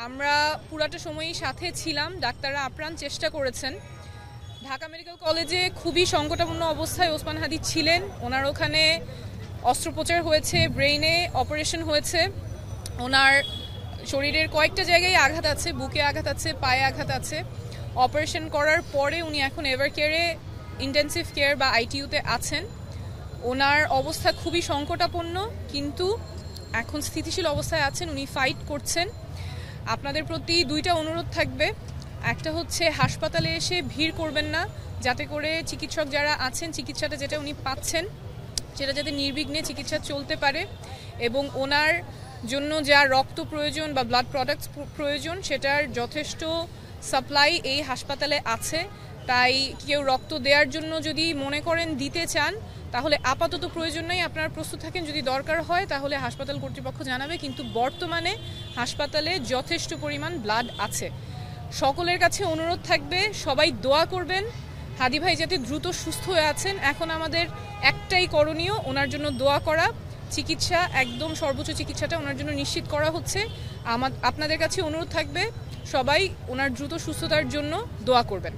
আমরা পুরাটা সময়ই সাথে ছিলাম। ডাক্তাররা আপ্রাণ চেষ্টা করেছেন। ঢাকা মেডিকেল কলেজে খুবই সংকটাপন্ন অবস্থায় ওসমান হাদি ছিলেন। ওনার ওখানে অস্ত্রোপচার হয়েছে, ব্রেইনে অপারেশন হয়েছে। ওনার শরীরের কয়েকটা জায়গায় আঘাত আছে, বুকে আঘাত আছে, পায়ে আঘাত আছে। অপারেশন করার পরে উনি এখন এভার কেয়ারে, ইন্টেন্সিভ কেয়ার বা আইটিইউতে আছেন। ওনার অবস্থা খুবই সংকটাপন্ন, কিন্তু এখন স্থিতিশীল অবস্থায় আছেন। উনি ফাইট করছেন। আপনাদের প্রতি দুইটা অনুরোধ থাকবে। একটা হচ্ছে হাসপাতালে এসে ভিড় করবেন না, যাতে করে চিকিৎসক যারা আছেন চিকিৎসাটা যেটা উনি পাচ্ছেন সেটা যাতে নির্বিঘ্নে চিকিৎসা চলতে পারে, এবং ওনার জন্য যা রক্ত প্রয়োজন বা ব্লাড প্রোডাক্টস প্রয়োজন সেটার যথেষ্ট সাপ্লাই এই হাসপাতালে আছে। তাই কেউ রক্ত দেওয়ার জন্য যদি মনে করেন দিতে চান, তাহলে আপাতত প্রয়োজন নেই, আপনারা প্রস্তুত থাকেন। যদি দরকার হয় তাহলে হাসপাতাল কর্তৃপক্ষ জানাবে, কিন্তু বর্তমানে হাসপাতালে যথেষ্ট পরিমাণ ব্লাড আছে। সকলের কাছে অনুরোধ থাকবে, সবাই দোয়া করবেন হাদি ভাই যাতে দ্রুত সুস্থ হয়ে আছেন। এখন আমাদের একটাই করণীয়, ওনার জন্য দোয়া করা। চিকিৎসা একদম সর্বোচ্চ চিকিৎসাটা ওনার জন্য নিশ্চিত করা হচ্ছে। আপনাদের কাছে অনুরোধ থাকবে, সবাই ওনার দ্রুত সুস্থতার জন্য দোয়া করবেন।